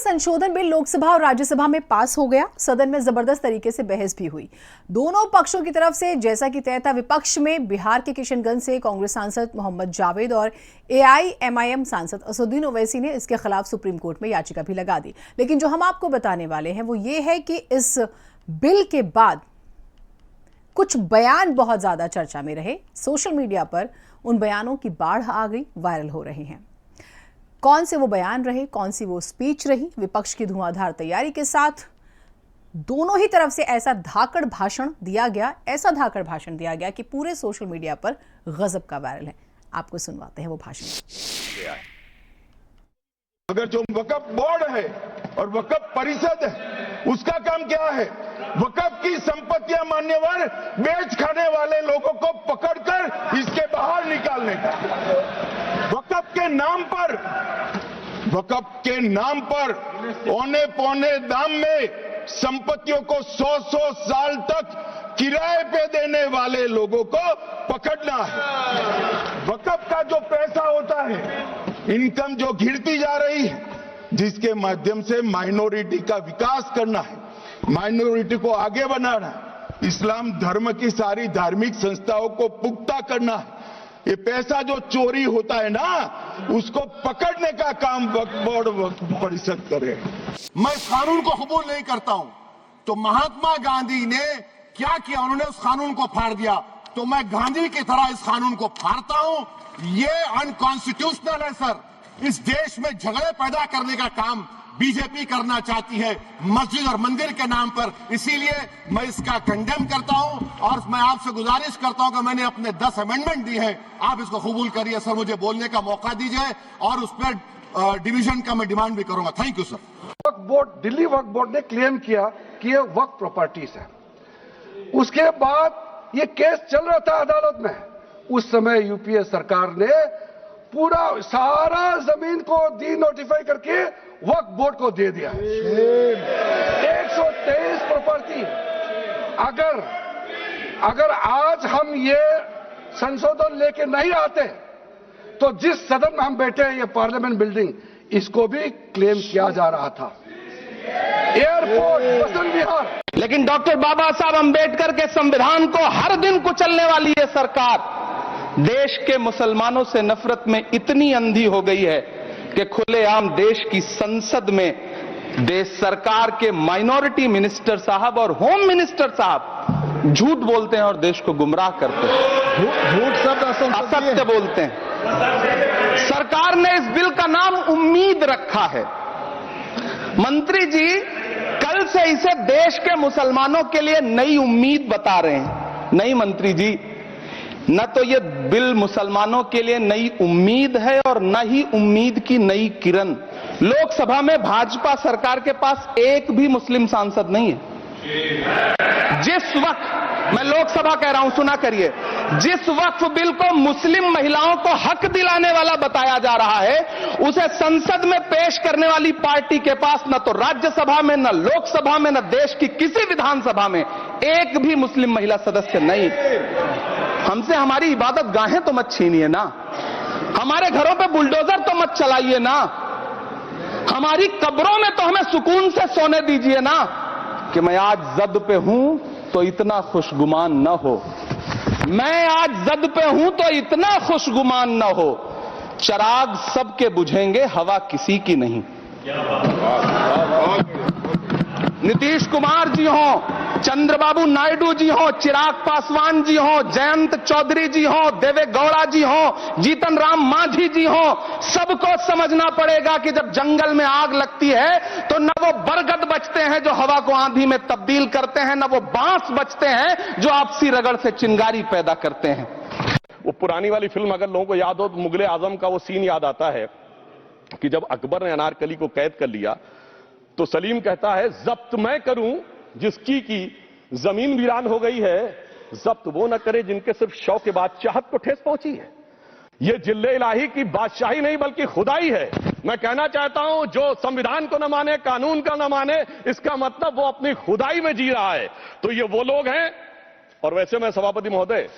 संशोधन बिल लोकसभा और राज्यसभा में पास हो गया। सदन में जबरदस्त तरीके से बहस भी हुई। दोनों पक्षों की तरफ से जैसा कि तय था, विपक्ष में बिहार के किशनगंज से कांग्रेस सांसद मोहम्मद जावेद और एआईएमआईएम सांसद असदुद्दीन ओवैसी ने इसके खिलाफ सुप्रीम कोर्ट में याचिका भी लगा दी। लेकिन जो हम आपको बताने वाले हैं वो ये है कि इस बिल के बाद कुछ बयान बहुत ज्यादा चर्चा में रहे। सोशल मीडिया पर उन बयानों की बाढ़ आ गई, वायरल हो रहे हैं। कौन से वो बयान रहे, कौन सी वो स्पीच रही, विपक्ष की धुआंधार तैयारी के साथ दोनों ही तरफ से ऐसा धाकड़ भाषण दिया गया कि पूरे सोशल मीडिया पर गजब का वायरल है। आपको सुनवाते हैं वो भाषण। अगर जो वक्फ बोर्ड है और वक्फ परिषद है, उसका काम क्या है? वक्फ की संपत्तियां मान्यवर बेच खाने वाले लोगों को पकड़कर इसके बाहर निकालने का। वक्फ के नाम पर औने पौने दाम में संपत्तियों को 100 साल तक किराए पे देने वाले लोगों को पकड़ना है। वक्फ का जो पैसा होता है, इनकम जो गिरती जा रही है, जिसके माध्यम से माइनॉरिटी का विकास करना है, माइनॉरिटी को आगे बढ़ाना है, इस्लाम धर्म की सारी धार्मिक संस्थाओं को पुख्ता करना है, ये पैसा जो चोरी होता है ना, उसको पकड़ने का काम वक्फ बोर्ड वक्फ परिषद करे। मैं इस कानून को कबूल नहीं करता हूं। तो महात्मा गांधी ने क्या किया? उन्होंने उस कानून को फाड़ दिया। तो मैं गांधी की तरह इस कानून को फाड़ता हूं। ये अनकॉन्स्टिट्यूशनल है सर। इस देश में झगड़े पैदा करने का काम बीजेपी करना चाहती है मस्जिद और मंदिर के नाम पर। इसीलिए मैं इसका कंडेम करता हूं और मैं आपसे गुजारिश करता हूं कि मैंने अपने 10 अमेंडमेंट दी है, आप इसको कबूल करिए सर। मुझे बोलने का मौका दीजिए और उस पर डिवीजन का मैं डिमांड भी करूंगा। Thank you sir. Waqf board, Delhi Waqf board ने क्लेम किया कि ये वक्फ प्रॉपर्टीज है। उसके बाद ये केस चल रहा था अदालत में। उस समय यूपीए सरकार ने पूरा सारा जमीन को डी नोटिफाई करके वक्फ बोर्ड को दे दिया। 123 प्रॉपर्टी। अगर आज हम ये संशोधन लेके नहीं आते तो जिस सदन में हम बैठे हैं, ये पार्लियामेंट बिल्डिंग, इसको भी क्लेम किया जा रहा था। एयरपोर्ट, बसंत विहार। लेकिन डॉक्टर बाबा साहब अंबेडकर के संविधान को हर दिन कुचलने वाली ये सरकार देश के मुसलमानों से नफरत में इतनी अंधी हो गई है कि खुलेआम देश की संसद में देश सरकार के माइनॉरिटी मिनिस्टर साहब और होम मिनिस्टर साहब झूठ बोलते हैं और देश को गुमराह करते हैं। झूठ शब्द असत्य बोलते हैं। सरकार ने इस बिल का नाम उम्मीद रखा है। मंत्री जी कल से इसे देश के मुसलमानों के लिए नई उम्मीद बता रहे हैं। नहीं मंत्री जी, न तो ये बिल मुसलमानों के लिए नई उम्मीद है और न ही उम्मीद की नई किरण। लोकसभा में भाजपा सरकार के पास एक भी मुस्लिम सांसद नहीं है। जिस वक्त, मैं लोकसभा कह रहा हूं, सुना करिए, जिस वक्फ बिल को मुस्लिम महिलाओं को हक दिलाने वाला बताया जा रहा है, उसे संसद में पेश करने वाली पार्टी के पास न तो राज्यसभा में, न लोकसभा में, न देश की किसी विधानसभा में एक भी मुस्लिम महिला सदस्य नहीं। हमसे हमारी इबादत गाहें तो मत छीनिए ना, हमारे घरों पे बुलडोजर तो मत चलाइए ना, हमारी कब्रों में तो हमें सुकून से सोने दीजिए ना। कि मैं आज जद पे हूं तो इतना खुशगुमान न हो, मैं आज जद पे हूं तो इतना खुशगुमान न हो, चराग सबके बुझेंगे, हवा किसी की नहीं। नीतीश कुमार जी हो, चंद्रबाबू नायडू जी हो, चिराग पासवान जी हो, जयंत चौधरी जी हो, देवे गौड़ा जी हो, जीतन राम मांझी जी हो, सबको समझना पड़ेगा कि जब जंगल में आग लगती है तो न वो बरगद बचते हैं जो हवा को आंधी में तब्दील करते हैं, न वो बांस बचते हैं जो आपसी रगड़ से चिंगारी पैदा करते हैं। वो पुरानी वाली फिल्म अगर लोगों को याद हो तो मुगले आजम का वो सीन याद आता है कि जब अकबर ने अनारकली को कैद कर लिया तो सलीम कहता है, जब्त मैं करूं जिसकी की जमीन वीरान हो गई है, जब्त वो न करे जिनके सिर्फ शौक के बाद चाहत को ठेस पहुंची है। ये जिल्ले इलाही की बादशाही नहीं बल्कि खुदाई है। मैं कहना चाहता हूं, जो संविधान को न माने, कानून का न माने, इसका मतलब वो अपनी खुदाई में जी रहा है। तो ये वो लोग हैं। और वैसे मैं सभापति महोदय,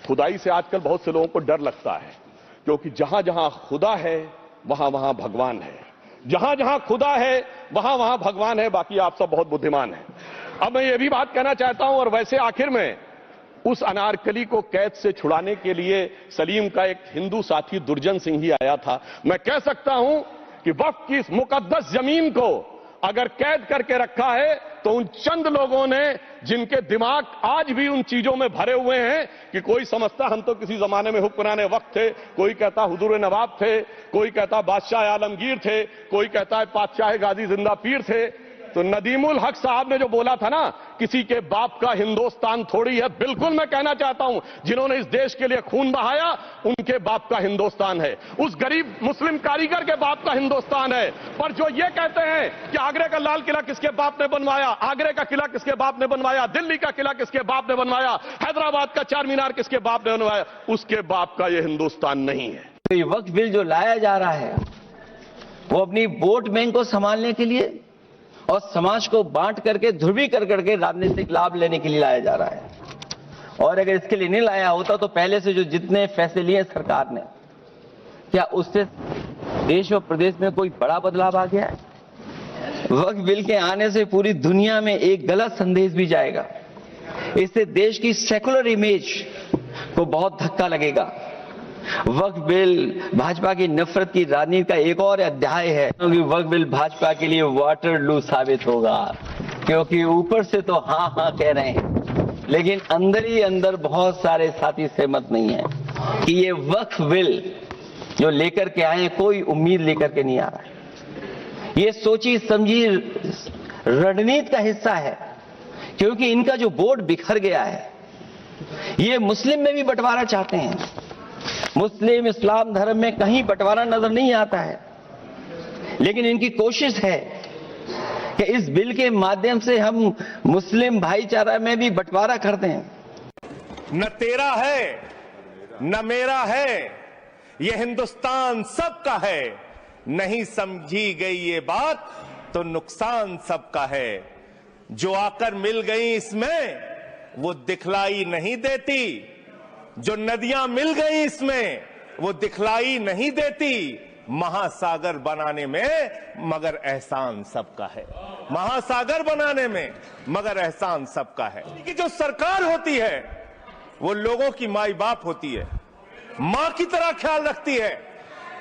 खुदाई से आजकल बहुत से लोगों को डर लगता है, क्योंकि जहां जहां खुदा है वहां वहां भगवान है। जहां जहां खुदा है वहां वहां भगवान है, बाकी आप सब बहुत बुद्धिमान हैं। अब मैं ये भी बात कहना चाहता हूं, और वैसे आखिर में उस अनारकली को कैद से छुड़ाने के लिए सलीम का एक हिंदू साथी दुर्जन सिंह ही आया था। मैं कह सकता हूं कि वक्फ की इस मुकद्दस जमीन को अगर कैद करके रखा है तो उन चंद लोगों ने जिनके दिमाग आज भी उन चीजों में भरे हुए हैं कि कोई समझता हम तो किसी जमाने में हुक्मरान वक्त थे, कोई कहता हुजूर नवाब थे, कोई कहता बादशाह आलमगीर थे, कोई कहता है बादशाह गाजी जिंदा पीर थे। तो नदीमुल हक साहब ने जो बोला था ना, किसी के बाप का हिंदुस्तान थोड़ी है, बिल्कुल मैं कहना चाहता हूं जिन्होंने इस देश के लिए खून बहाया उनके बाप का हिंदुस्तान है, उस गरीब मुस्लिम कारीगर के बाप का हिंदुस्तान है। पर जो ये कहते हैं कि आगरे का लाल किला किसके बाप ने बनवाया, आगरे का किला किसके बाप ने बनवाया, दिल्ली का किला किसके बाप ने बनवाया, हैदराबाद का चार मीनार किसके बाप ने बनवाया, उसके बाप का यह हिंदुस्तान नहीं है। तो ये वक्फ बिल जो लाया जा रहा है वो अपनी वोट बैंक को संभालने के लिए और समाज को बांट करके ध्रुवीकरण करके राजनीतिक लाभ लेने के लिए लाया जा रहा है। और अगर इसके लिए नहीं लाया होता तो पहले से जो जितने फैसले लिए सरकार ने, क्या उससे देश और प्रदेश में कोई बड़ा बदलाव आ गया है? वक्फ बिल के आने से पूरी दुनिया में एक गलत संदेश भी जाएगा। इससे देश की सेकुलर इमेज को बहुत धक्का लगेगा। वक्फ बिल भाजपा की नफरत की राजनीति का एक और अध्याय है, क्योंकि वक्फ बिल भाजपा के लिए वाटरलू साबित होगा, क्योंकि ऊपर से तो हाँ हाँ कह रहे हैं लेकिन अंदर ही अंदर बहुत सारे साथी सहमत नहीं है कि ये वक्फ बिल जो लेकर के आए कोई उम्मीद लेकर के नहीं आ रहा है। ये सोची समझी रणनीति का हिस्सा है, क्योंकि इनका जो बोर्ड बिखर गया है, ये मुस्लिम में भी बंटवारा चाहते हैं। मुस्लिम इस्लाम धर्म में कहीं बंटवारा नजर नहीं आता है, लेकिन इनकी कोशिश है कि इस बिल के माध्यम से हम मुस्लिम भाईचारा में भी बंटवारा कर दें। न तेरा है न मेरा है, ये हिंदुस्तान सबका है, नहीं समझी गई ये बात तो नुकसान सबका है। जो आकर मिल गई इसमें वो दिखलाई नहीं देती, जो नदियां मिल गई इसमें वो दिखलाई नहीं देती। महासागर बनाने में मगर एहसान सबका है, महासागर बनाने में मगर एहसान सबका है। कि जो सरकार होती है वो लोगों की माई बाप होती है, मां की तरह ख्याल रखती है,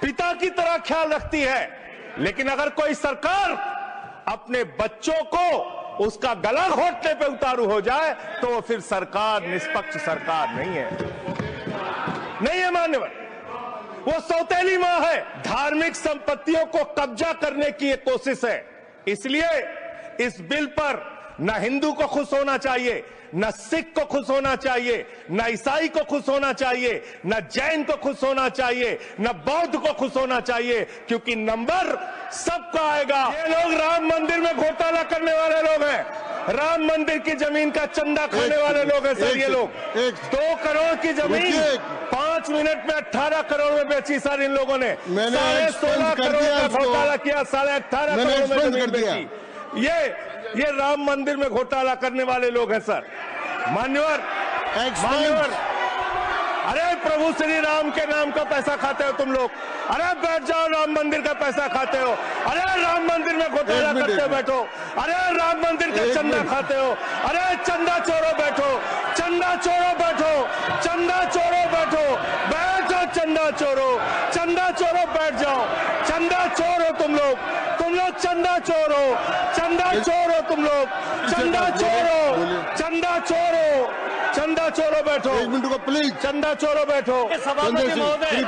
पिता की तरह ख्याल रखती है। लेकिन अगर कोई सरकार अपने बच्चों को उसका गला घोटने पे उतारू हो जाए तो वो फिर सरकार निष्पक्ष सरकार नहीं है, नहीं है मान्यवर, वो सौतेली मां है। धार्मिक संपत्तियों को कब्जा करने की एक कोशिश है। इसलिए इस बिल पर न हिंदू को खुश होना चाहिए, न सिख को खुश होना चाहिए, न ईसाई को खुश होना चाहिए, न जैन को खुश होना चाहिए, न बौद्ध को खुश होना चाहिए, क्योंकि नंबर सबका आएगा। ये लोग राम मंदिर में घोटाला करने वाले लोग हैं, राम मंदिर की जमीन का चंदा खाने वाले लोग हैं सर। ये लोग 2 करोड़ की जमीन 5 मिनट में 18 करोड़ में बेची सर इन लोगों ने। 16.5 करोड़ का घोटाला किया, 18.5 करोड़ में जमीन बेची। ये राम मंदिर में घोटाला करने वाले लोग हैं सर। मान्यवर, अरे प्रभु श्री राम के नाम का पैसा खाते हो तुम लोग। अरे बैठ जाओ, राम मंदिर का पैसा खाते हो। अरे राम मंदिर में घोटाला करते हो, बैठो। अरे राम मंदिर का चंदा खाते हो। अरे चंदा चोरो बैठो, चंदा चोरो बैठो, चंदा चोरो बैठो, बैठो चंदा चोरो, चंदा चोरो बैठ जाओ। चंदा चोर हो तुम लोग चंदा चोरो, चंदा चोरो तुम लोग, चंदा चोरो, चंदा चोरो, चंदा चोरो बैठो। 1 मिनट को प्लीज, चंदा चोरो बैठो। सभापति महोदय,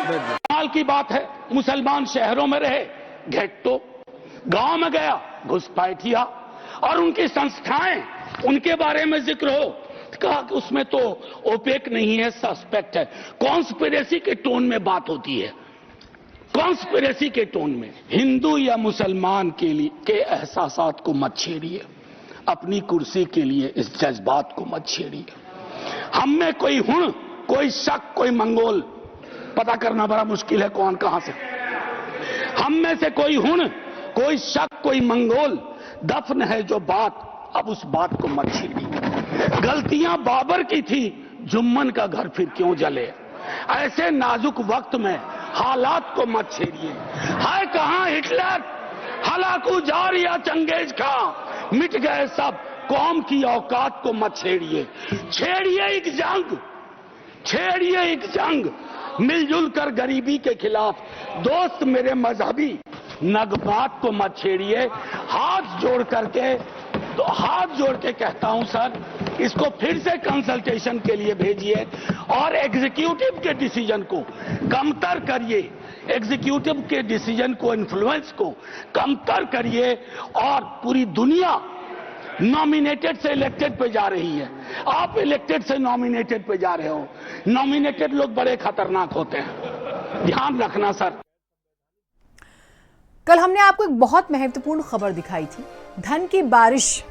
कमाल की बात है, मुसलमान शहरों में रहे, घेट्टो गांव में गया घुसपैठिया, और उनकी संस्थाएं, उनके बारे में जिक्र हो, कहा कि उसमें तो ओपेक नहीं है, सस्पेक्ट है। कॉन्स्पिरेसी के टोन में बात होती है, कॉन्स्पिरेसी के टोन में। हिंदू या मुसलमान के लिए के एहसासात को मत छेड़िए, अपनी कुर्सी के लिए इस जज्बात को मत छेड़िए। हम में कोई हुण, कोई शक, कोई मंगोल, पता करना बड़ा मुश्किल है कौन कहां से। हम में से कोई हुण, कोई शक, कोई मंगोल, दफन है जो बात, अब उस बात को मत छेड़िए। गलतियां बाबर की थी, जुम्मन का घर फिर क्यों जले। ऐसे नाजुक वक्त में हालात को मत छेड़िए। है कहां हिटलर, हलाकू जार या चंगेज खां, मिट गए सब, कौम की औकात को मत छेड़िए। छेड़िए एक जंग, छेड़िए एक जंग मिलजुल कर गरीबी के खिलाफ। दोस्त मेरे मजहबी नगमात को मत छेड़िए। हाथ जोड़ करके, तो हाथ जोड़ के कहता हूं सर, इसको फिर से कंसल्टेशन के लिए भेजिए और एग्जीक्यूटिव के डिसीजन को कमतर करिए, एग्जीक्यूटिव के डिसीजन को, इन्फ्लुएंस को कमतर करिए। और पूरी दुनिया नॉमिनेटेड से इलेक्टेड पे जा रही है, आप इलेक्टेड से नॉमिनेटेड पे जा रहे हो। नॉमिनेटेड लोग बड़े खतरनाक होते हैं, ध्यान रखना सर। कल हमने आपको एक बहुत महत्वपूर्ण खबर दिखाई थी, धन की बारिश